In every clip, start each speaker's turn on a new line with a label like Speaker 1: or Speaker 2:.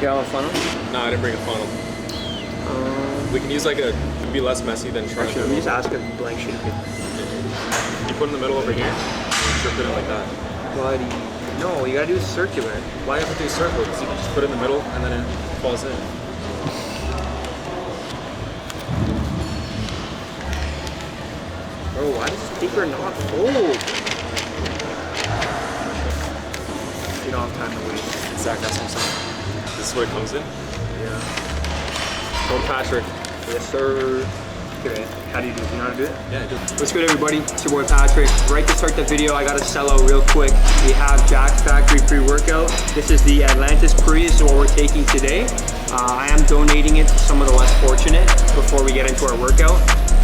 Speaker 1: You have a funnel?
Speaker 2: No, I didn't bring a funnel. We can use like a, it'd be less messy than trying
Speaker 1: Actually,
Speaker 2: to.
Speaker 1: let me just ask a blank sheet of paper.
Speaker 2: You put in the middle over here, strip it in like that.
Speaker 1: Buddy, no, you gotta do circular.
Speaker 2: Why do you have to do circle? Because you can just put it in the middle and then it falls in.
Speaker 1: Bro, why does this paper not fold? You don't have time to wait.
Speaker 2: Exactly, that's what I'm saying. This is what it comes in.
Speaker 1: Yeah.
Speaker 2: Code Patrick.
Speaker 1: Yes, sir. Okay, how do you do it? You know how to do it?
Speaker 2: Yeah, I do.
Speaker 1: What's good, everybody? It's your boy Patrick. Right to start the video, I gotta sell out real quick. We have Jack's Factory pre-workout. This is the Atlantis Pre, this is what we're taking today. I am donating it to some of the less fortunate before we get into our workout.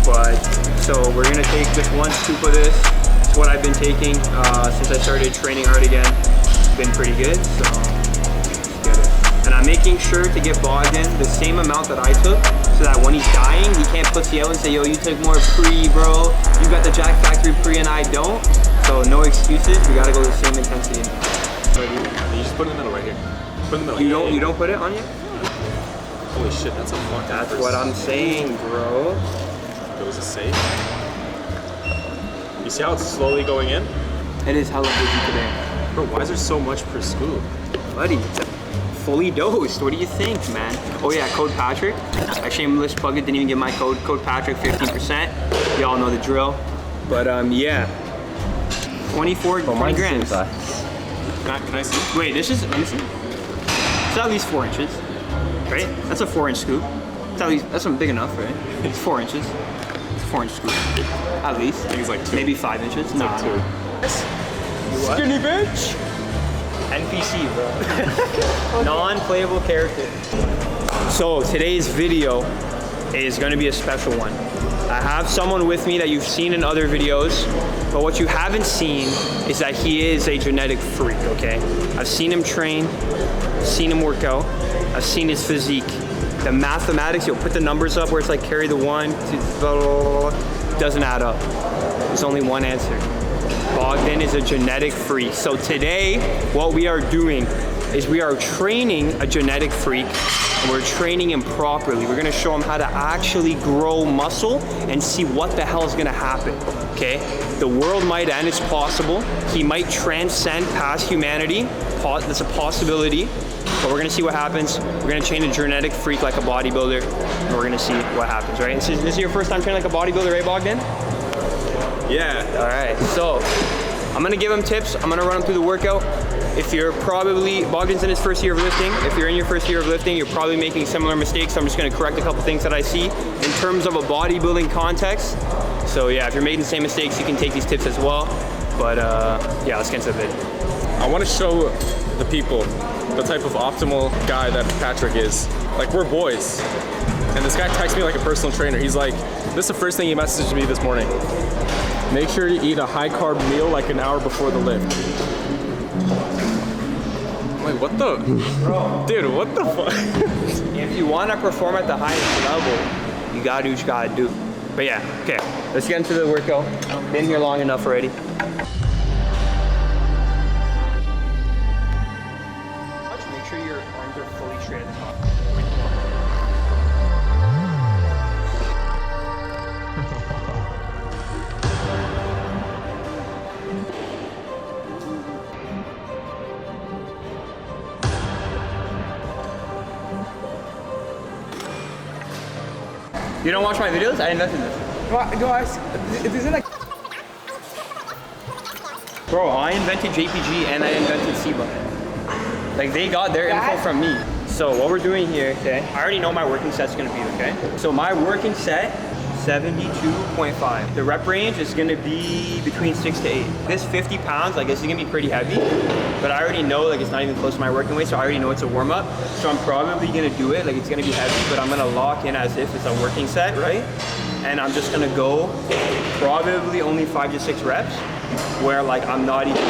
Speaker 1: But, so we're gonna take just one scoop of this. It's what I've been taking since I started training hard again. It's been pretty good, so let's get it. And I'm making sure to get Bogdan the same amount that I took, so that when he's dying, he can't pussy out and say, yo, you took more pre, bro. You got the Jack Factory pre and I don't. So no excuses, we gotta go the same intensity.
Speaker 2: You just put it in the middle right here. Put it in the middle.
Speaker 1: You don't put it on you?
Speaker 2: Holy shit, that's a fucking
Speaker 1: That's
Speaker 2: first.
Speaker 1: what I'm saying, bro.
Speaker 2: It was a safe. You see how it's slowly going in?
Speaker 1: It is hella busy today.
Speaker 2: Bro, why is there so much per scoop?
Speaker 1: Buddy, it's fully dosed. What do you think, man? Oh yeah, code Patrick. I shameless plug it, didn't even get my code. Code Patrick, 15%. Y'all know the drill. But yeah. 20 grams.
Speaker 2: Can I see?
Speaker 1: Wait, this is, let me see. It's at least 4 inches, right? That's a 4-inch scoop. It's at least, that's big enough, right? It's 4 inches. It's a 4-inch scoop, at least.
Speaker 2: I think it's like 2.
Speaker 1: Maybe 5 inches.
Speaker 2: It's
Speaker 1: Nah,
Speaker 2: like 2.
Speaker 1: What? Skinny bitch. NPC, bro. Non-playable character. So today's video is gonna be a special one. I have someone with me that you've seen in other videos, but what you haven't seen is that he is a genetic freak, okay? I've seen him train, seen him work out, I've seen his physique. The mathematics, you'll put the numbers up where it's like carry the 1, 2, blah, blah, blah, doesn't add up. There's only one answer. Bogdan is a genetic freak. So today, what we are doing is we are training a genetic freak, and we're training him properly. We're gonna show him how to actually grow muscle and see what the hell is gonna happen, okay? The world might end, it's possible. He might transcend past humanity, that's a possibility, but we're gonna see what happens. We're gonna train a genetic freak like a bodybuilder, and we're gonna see what happens, right? This is your first time training like a bodybuilder, right, Bogdan?
Speaker 2: Yeah.
Speaker 1: All right, so I'm gonna give him tips. I'm gonna run him through the workout. If you're Bogdan's in his first year of lifting. If you're in your first year of lifting, you're probably making similar mistakes. So I'm just gonna correct a couple things that I see in terms of a bodybuilding context. So yeah, if you're making the same mistakes, you can take these tips as well. But yeah, let's get into the vid.
Speaker 2: I want to show the people the type of optimal guy that Patrick is. Like, we're boys. And this guy texts me like a personal trainer. He's like, this is the first thing he messaged me this morning. Make sure to eat a high-carb meal like an hour before the lift. Wait, what the?
Speaker 1: Bro.
Speaker 2: Dude, what the fuck?
Speaker 1: If you want to perform at the highest level, you gotta do what you gotta do. But yeah, okay, let's get into the workout. Been here long enough already. Make sure your arms are fully straight at the top. You don't watch my videos? I invented this.
Speaker 3: Is it like...
Speaker 1: Bro, I invented JPG and I invented SIBA. Like, they got their info from me. So what we're doing here, okay, I already know my working set's gonna be, okay? So my working set, 72.5. The rep range is gonna be between 6 to 8. This 50 pounds, I guess, is gonna be pretty heavy, but I already know, like, it's not even close to my working weight, so I already know it's a warm up. So I'm probably gonna do it, like, it's gonna be heavy, but I'm gonna lock in as if it's a working set, right? And I'm just gonna go probably only 5 to 6 reps, where, like, I'm not even,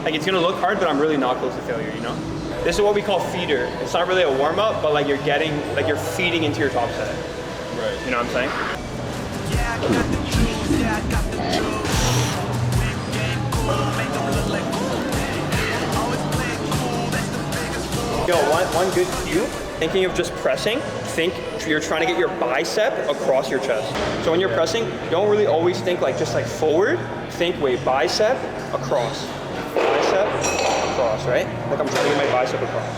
Speaker 1: like, it's gonna look hard, but I'm really not close to failure, you know? This is what we call feeder. It's not really a warm up, but like you're feeding into your top set.
Speaker 2: Right.
Speaker 1: You know what I'm saying? Yo, one good cue, thinking of just pressing, think you're trying to get your bicep across your chest. So when you're pressing, don't really always think like just like forward. Think, wait, bicep, across. Bicep, across, right? Like I'm trying to get my bicep across.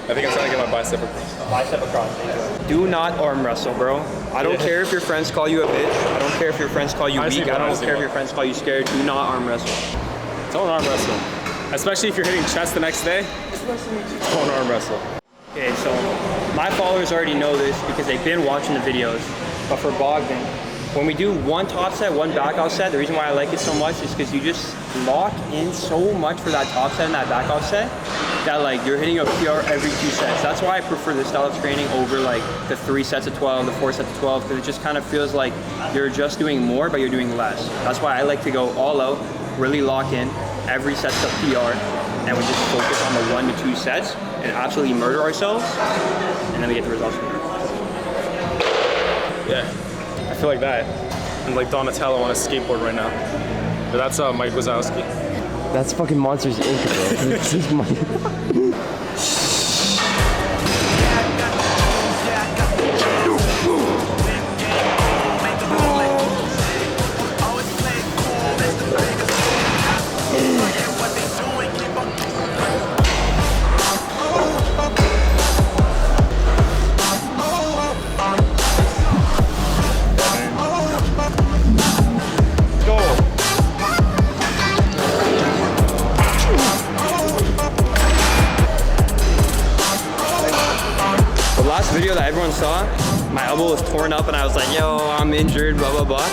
Speaker 2: I think I'm trying to get my bicep across.
Speaker 1: Bicep across. Do not arm wrestle, bro. I don't care if your friends call you a bitch. I don't care if your friends call you weak. I don't care if your friends call you scared. Do not arm wrestle.
Speaker 2: Don't arm wrestle. Especially if you're hitting chest the next day. Don't arm wrestle.
Speaker 1: Okay, so my followers already know this because they've been watching the videos. But for Bogdan, when we do one top set, one back off set, the reason why I like it so much is because you just lock in so much for that top set and that back off set that like you're hitting a PR every 2 sets. That's why I prefer this style of training over like the 3 sets of 12, the 4 sets of 12, because it just kind of feels like you're just doing more, but you're doing less. That's why I like to go all out, really lock in, every set's a PR, and we just focus on the 1 to 2 sets and absolutely murder ourselves, and then we get the results from there.
Speaker 2: Yeah. I feel like that. I'm like Donatello on a skateboard right now. But that's Mike Wazowski.
Speaker 4: That's fucking Monsters Inc. bro. This is my...
Speaker 1: Video that everyone saw, my elbow was torn up and I was like, yo, I'm injured, blah, blah, blah.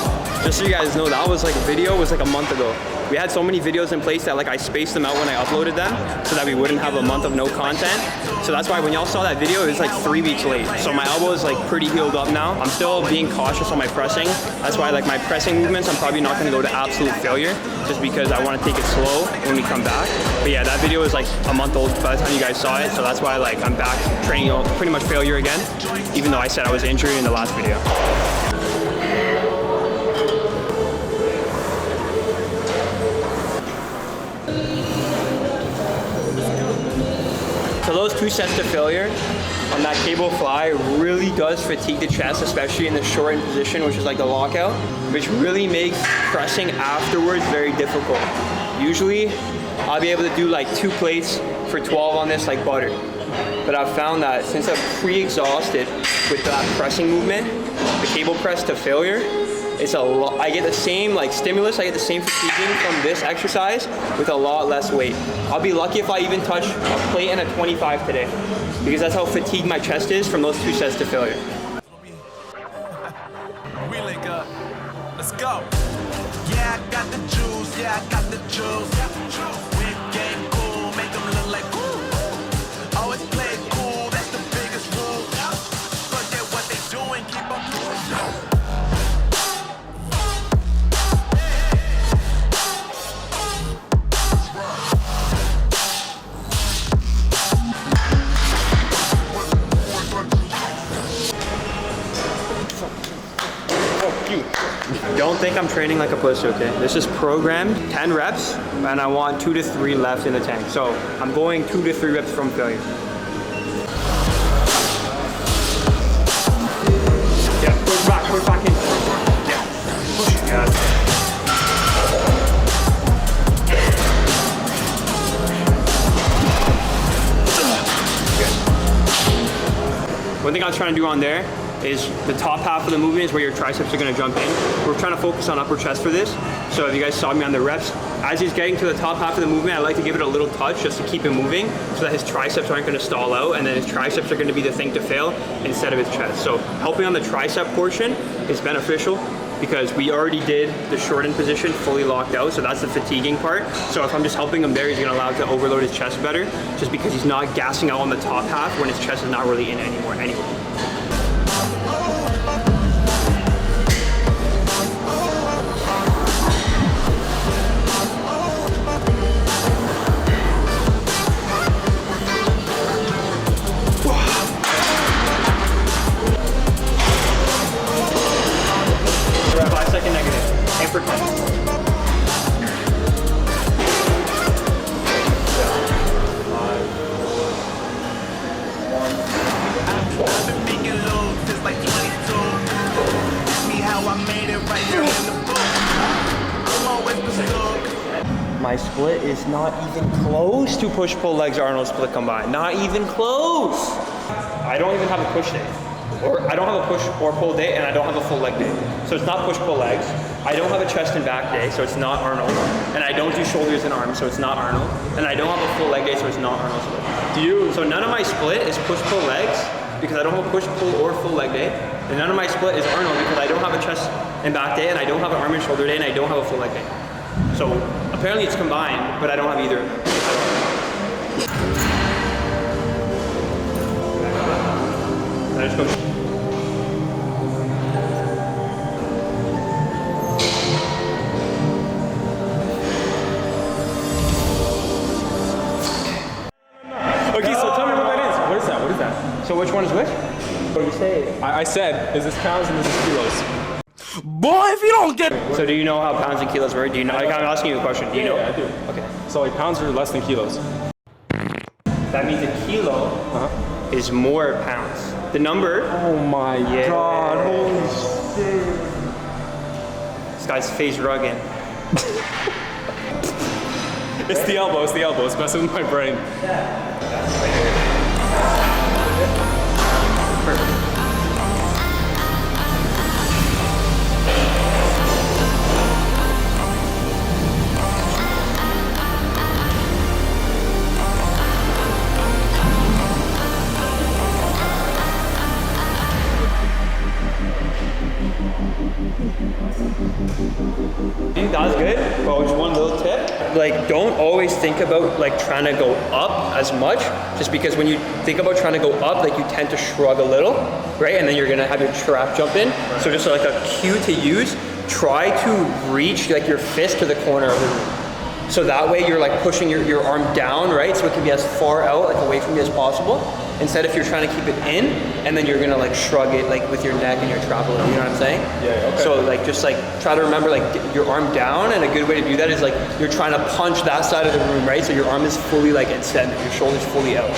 Speaker 1: Just so you guys know, that was like a video, was like a month ago. We had so many videos in place that like I spaced them out when I uploaded them so that we wouldn't have a month of no content. So that's why when y'all saw that video, it was like 3 weeks late. So my elbow is like pretty healed up now. I'm still being cautious on my pressing. That's why like my pressing movements, I'm probably not gonna go to absolute failure just because I wanna take it slow when we come back. But yeah, that video is like a month old by the time you guys saw it. So that's why like I'm back training pretty much failure again, even though I said I was injured in the last video. So those 2 sets to failure on that cable fly really does fatigue the chest, especially in the shortened position, which is like the lockout, which really makes pressing afterwards very difficult. Usually, I'll be able to do like 2 plates for 12 on this like butter. But I've found that since I'm pre-exhausted with that pressing movement, the cable press to failure, it's a lot. I get the same like stimulus, I get the same fatiguing from this exercise with a lot less weight. I'll be lucky if I even touch a plate and a 25 today, because that's how fatigued my chest is from those 2 sets to failure.
Speaker 5: We link up. Let's go. Yeah, I got the juice. Yeah, I got the juice. Big game cool, make them look like cool. Always play cool, that's the biggest rule. Forget what they doing, keep on doing.
Speaker 1: Don't think I'm training like a pussy, okay? This is programmed 10 reps, and I want 2 to 3 left in the tank. So I'm going 2 to 3 reps from failure. Yeah, push back in. Yeah. One thing I was trying to do on there is the top half of the movement is where your triceps are gonna jump in. We're trying to focus on upper chest for this. So if you guys saw me on the reps, as he's getting to the top half of the movement, I like to give it a little touch just to keep him moving so that his triceps aren't gonna stall out, and then his triceps are gonna be the thing to fail instead of his chest. So helping on the tricep portion is beneficial because we already did the shortened position fully locked out, so that's the fatiguing part. So if I'm just helping him there, he's gonna allow to overload his chest better just because he's not gassing out on the top half when his chest is not really in anymore anyway. For 10. my split is not even close to push-pull legs Arnold split combined. Not even close. I don't even have a push day. Or I don't have a push or pull day, and I don't have a full leg day. So it's not push-pull legs. I don't have a chest and back day, so it's not Arnold. And I don't do shoulders and arms, so it's not Arnold. And I don't have a full leg day, so it's not Arnold split. So none of my split is push-pull legs, because I don't have a push, pull, or full leg day. And none of my split is Arnold, because I don't have a chest and back day, and I don't have an arm and shoulder day, and I don't have a full leg day. So apparently it's combined, but I don't have either. I just go.
Speaker 2: Okay, so tell me what that is. What is that? What is that?
Speaker 1: So which one is which? What do you say?
Speaker 2: I said, is this pounds and is this kilos?
Speaker 5: Boy, if you don't get it.
Speaker 1: So do you know how pounds and kilos work? Do you know? Like, I'm asking you a question. Do you know?
Speaker 2: Yeah, I do.
Speaker 1: Okay.
Speaker 2: So like pounds are less than kilos.
Speaker 1: That means a kilo is more pounds. The number.
Speaker 2: Oh my God, holy shit.
Speaker 1: This guy's face rugging.
Speaker 2: It's the elbow, it's messing with my brain.
Speaker 1: Perfect. That was good. Well, just one little tip. Like, don't always think about like trying to go up as much, just because when you think about trying to go up, like you tend to shrug a little, right? And then you're gonna have your trap jump in. Right. So just like a cue to use, try to reach like your fist to the corner of the room. So that way you're like pushing your arm down, right? So it can be as far out, like away from you as possible. Instead, if you're trying to keep it in, and then you're gonna like shrug it like with your neck and your trap a little, you know what I'm saying?
Speaker 2: Yeah, okay.
Speaker 1: So like just like try to remember like get your arm down, and a good way to do that is like you're trying to punch that side of the room, right? So your arm is fully like extended, your shoulder's fully out,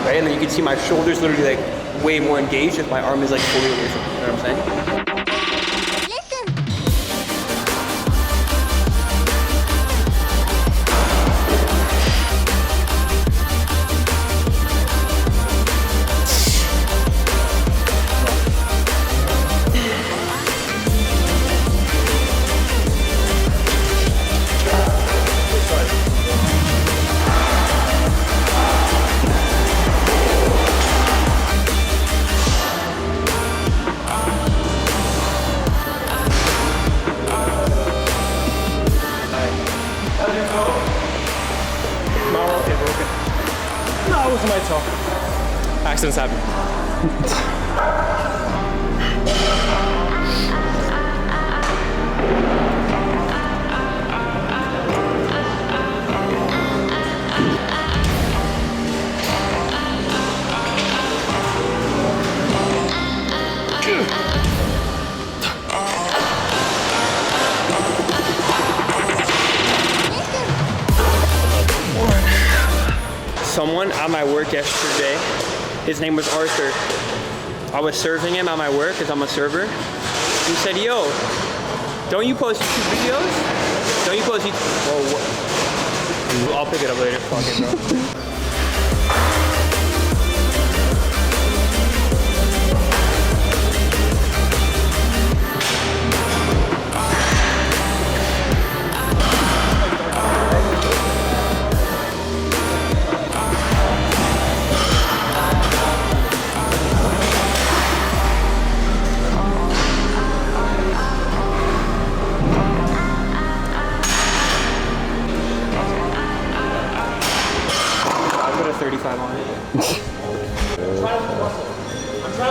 Speaker 1: right? And then you can see my shoulders literally like way more engaged if my arm is like fully away from me, you know what I'm saying?
Speaker 2: No, it wasn't my toe. Accidents happen.
Speaker 1: Someone at my work yesterday, his name was Arthur. I was serving him at my work because I'm a server. He said, yo, don't you post YouTube videos? Don't you post YouTube? Well, I'll pick it up later. Fuck it, bro.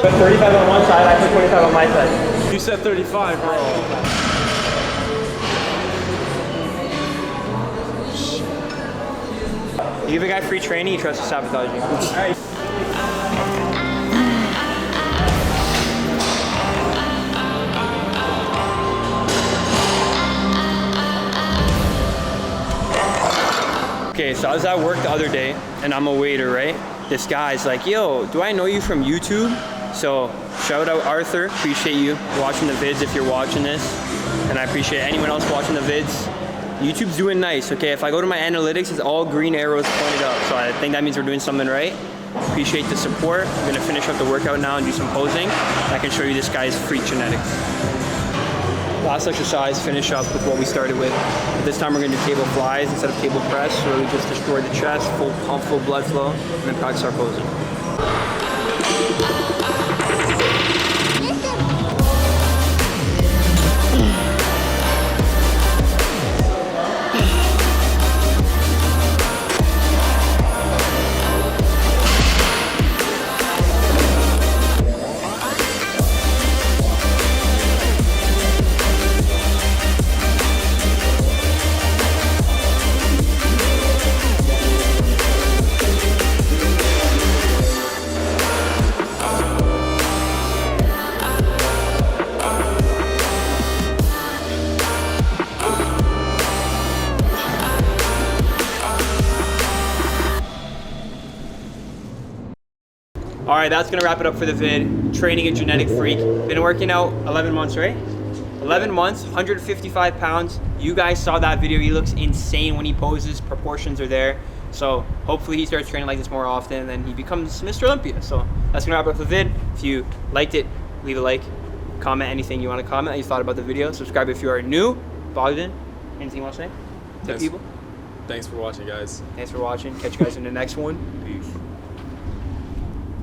Speaker 1: Put 35 on one side, I put 25 on my side.
Speaker 2: You said 35, bro.
Speaker 1: You give a guy free training, he tries to sabotage you. Okay, so I was at work the other day, and I'm a waiter, right? This guy's like, yo, do I know you from YouTube? So shout out Arthur, appreciate you watching the vids if you're watching this. And I appreciate anyone else watching the vids. YouTube's doing nice, okay? If I go to my analytics, it's all green arrows pointed up. So I think that means we're doing something right. Appreciate the support. I'm gonna finish up the workout now and do some posing. I can show you this guy's freak genetics. Last exercise, finish up with what we started with. This time we're gonna do table flies instead of table press, where we just destroy the chest, full pump, full blood flow, and then practice our posing. All right, that's gonna wrap it up for the vid. Training a genetic freak. Been working out 11 months, right? 11 months, 155 pounds. You guys saw that video. He looks insane when he poses. Proportions are there. So hopefully he starts training like this more often and then he becomes Mr. Olympia. So that's gonna wrap up the vid. If you liked it, leave a like. Comment anything you wanna comment that you thought about the video. Subscribe if you are new. Bogdan, anything you wanna say to people?
Speaker 2: Thanks for watching, guys.
Speaker 1: Thanks for watching. Catch you guys in the next one. Peace.